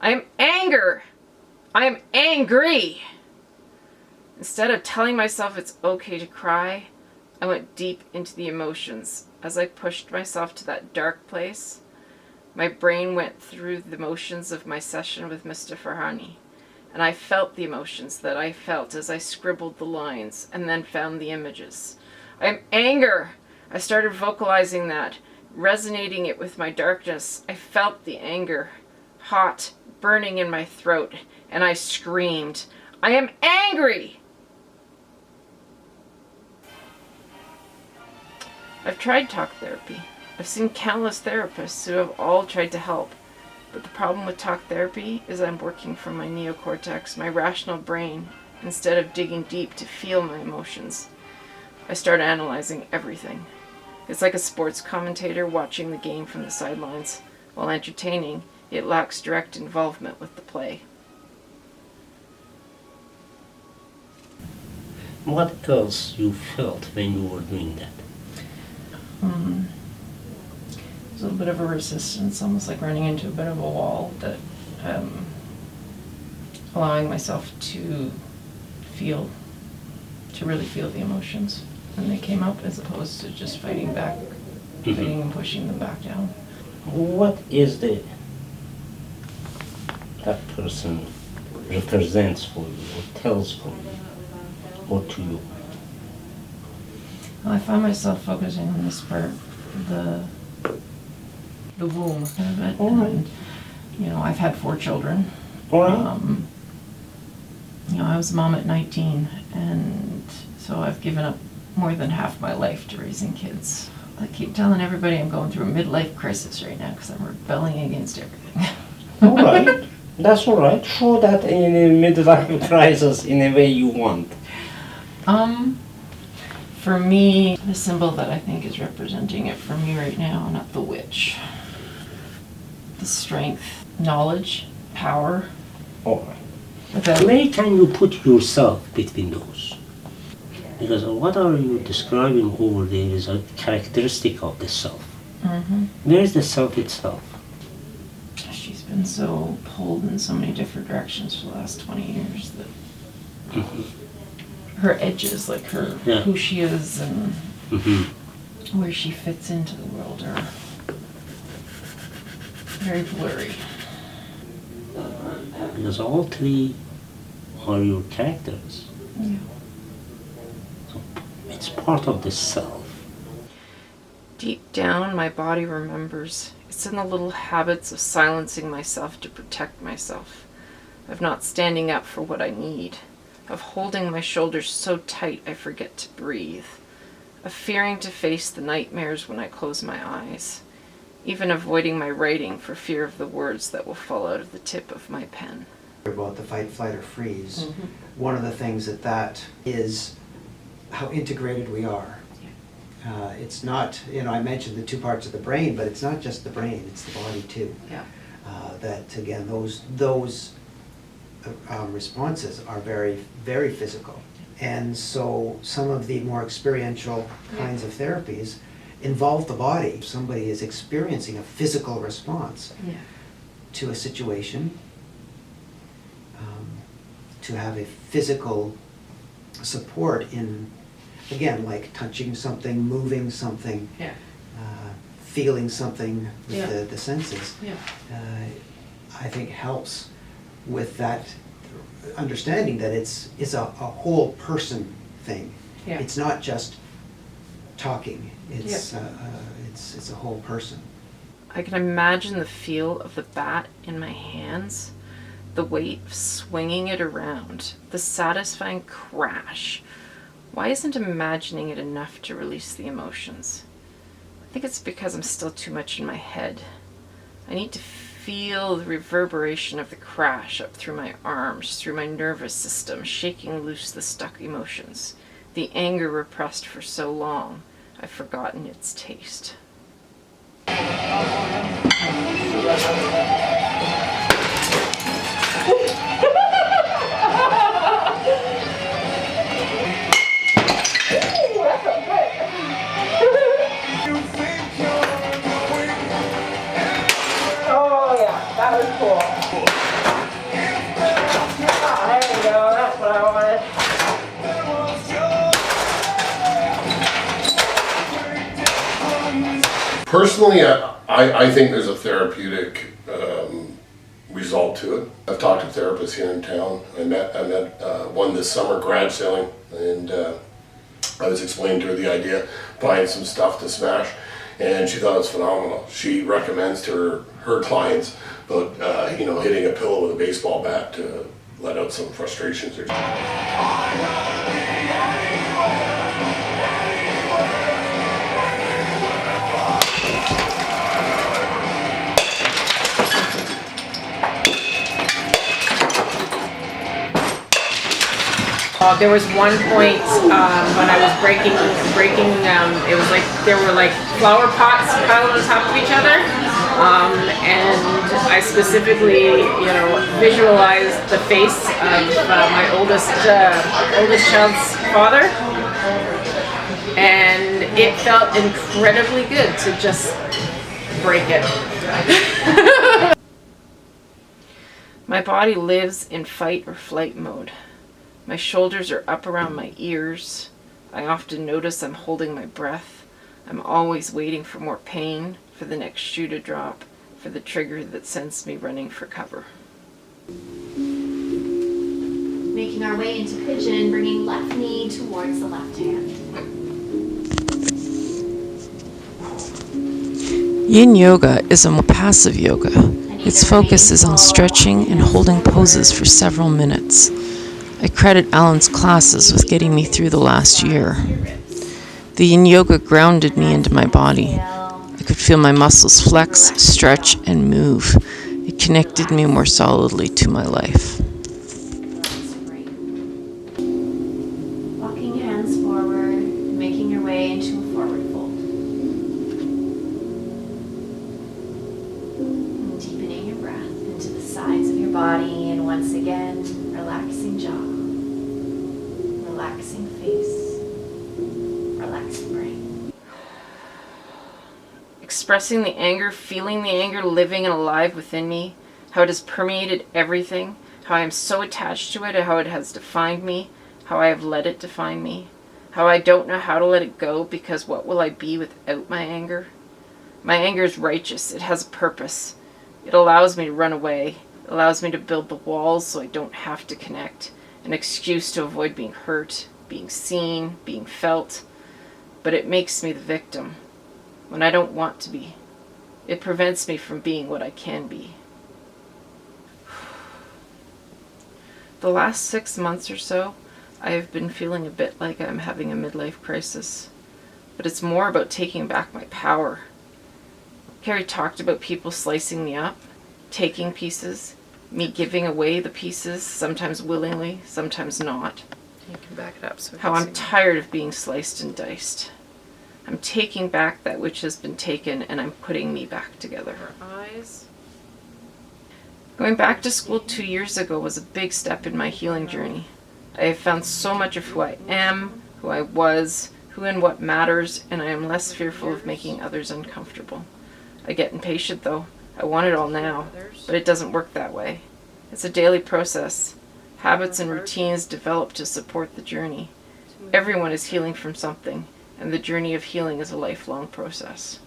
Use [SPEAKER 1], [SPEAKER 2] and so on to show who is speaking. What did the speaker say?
[SPEAKER 1] I am anger. I am angry. Instead of telling myself it's okay to cry, I went deep into the emotions. As I pushed myself to that dark place, my brain went through the motions of my session with Mr. Farhani, and I felt the emotions that I felt as I scribbled the lines and then found the images. I am anger. I started vocalizing that, resonating it with my darkness. I felt the anger, hot, burning in my throat, and I screamed, I am angry! I've tried talk therapy. I've seen countless therapists who have all tried to help. But the problem with talk therapy is I'm working from my neocortex, my rational brain, instead of digging deep to feel my emotions. I start analyzing everything. It's like a sports commentator watching the game from the sidelines. While entertaining, it lacks direct involvement with the play.
[SPEAKER 2] What else you felt when you were doing that?
[SPEAKER 1] There's a little bit of a resistance, almost like running into a bit of a wall, that allowing myself to really feel the emotions when they came up, as opposed to just fighting back, fighting and pushing them back down.
[SPEAKER 2] What is that person represents for you, or tells for you, or to you?
[SPEAKER 1] Well, I find myself focusing on this part, the womb of it.
[SPEAKER 2] All right.
[SPEAKER 1] And, I've had 4 children.
[SPEAKER 2] All right.
[SPEAKER 1] I was a mom at 19, and so I've given up more than half my life to raising kids. I keep telling everybody I'm going through a midlife crisis right now because I'm rebelling against everything.
[SPEAKER 2] All right. That's all right. Show that in a midlife crisis in a way you want.
[SPEAKER 1] For me, the symbol that I think is representing it for me right now, not the witch. The strength, knowledge, power.
[SPEAKER 2] All right.
[SPEAKER 1] Without
[SPEAKER 2] Where can you put yourself between those? Because what are you describing over there is a characteristic of the self. Where is the self itself?
[SPEAKER 1] She's been so pulled in so many different directions for the last 20 years that her edges, like who she is and where she fits into the world, are very blurry.
[SPEAKER 2] Because all 3 are your characters.
[SPEAKER 1] Yeah.
[SPEAKER 2] So it's part of the self.
[SPEAKER 1] Deep down, my body remembers. It's in the little habits of silencing myself to protect myself, of not standing up for what I need, of holding my shoulders so tight I forget to breathe, of fearing to face the nightmares when I close my eyes, even avoiding my writing for fear of the words that will fall out of the tip of my pen.
[SPEAKER 3] About the fight, flight, or freeze, one of the things that is how integrated we are. It's not, I mentioned the 2 parts of the brain, but it's not just the brain, it's the body too.
[SPEAKER 1] Yeah.
[SPEAKER 3] That again, those responses are very, very physical. And so some of the more experiential kinds of therapies involve the body. If somebody is experiencing a physical response to a situation, to have a physical support in, again, like touching something, moving something, feeling something with the senses, I think helps with that understanding that it's a whole person thing. It's not just talking. It's a whole person.
[SPEAKER 1] I can imagine the feel of the bat in my hands, the weight of swinging it around, the satisfying crash. Why isn't imagining it enough to release the emotions? I think it's because I'm still too much in my head. I need to feel the reverberation of the crash up through my arms, through my nervous system, shaking loose the stuck emotions. The anger repressed for so long, I've forgotten its taste.
[SPEAKER 4] Oh yeah, that was cool. Personally, I think there's a therapeutic result to it. I've talked to therapists here in town. I met one this summer, garage sailing, and I was explaining to her the idea, buying some stuff to smash, and she thought it was phenomenal. She recommends to her clients about hitting a pillow with a baseball bat to let out some frustrations.
[SPEAKER 1] There was one point when I was breaking. It was like there were like flower pots piled on top of each other, and I specifically, visualized the face of my oldest child's father, and it felt incredibly good to just break it. My body lives in fight or flight mode. My shoulders are up around my ears. I often notice I'm holding my breath. I'm always waiting for more pain, for the next shoe to drop, for the trigger that sends me running for cover.
[SPEAKER 5] Making our way into pigeon, bringing left knee towards the left hand.
[SPEAKER 6] Yin yoga is a more passive yoga. Its focus is on stretching and holding poses for several minutes. I credit Alan's classes with getting me through the last year. The Yin Yoga grounded me into my body. I could feel my muscles flex, stretch, and move. It connected me more solidly to my life.
[SPEAKER 5] Walking hands forward, making your way into a forward fold. And deepening your breath into the sides of your body, and once again, relaxing jaw. Relaxing face, relaxing brain.
[SPEAKER 1] Expressing the anger, feeling the anger living and alive within me, how it has permeated everything, how I am so attached to it, how it has defined me, how I have let it define me, how I don't know how to let it go because what will I be without my anger? My anger is righteous. It has a purpose. It allows me to run away. It allows me to build the walls so I don't have to connect. An excuse to avoid being hurt, being seen, being felt. But it makes me the victim when I don't want to be. It prevents me from being what I can be. The last 6 months or so, I have been feeling a bit like I'm having a midlife crisis. But it's more about taking back my power. Carrie talked about people slicing me up, taking pieces, me giving away the pieces, sometimes willingly, sometimes not.
[SPEAKER 7] You can back it up so
[SPEAKER 1] How I'm tired of being sliced and diced. I'm taking back that which has been taken, and I'm putting me back together.
[SPEAKER 7] her eyes.
[SPEAKER 1] Going back to school 2 years ago was a big step in my healing journey. I have found so much of who I am, who I was, who and what matters, and I am less fearful of making others uncomfortable. I get impatient though. I want it all now, but it doesn't work that way. It's a daily process. Habits and routines develop to support the journey. Everyone is healing from something, and the journey of healing is a lifelong process.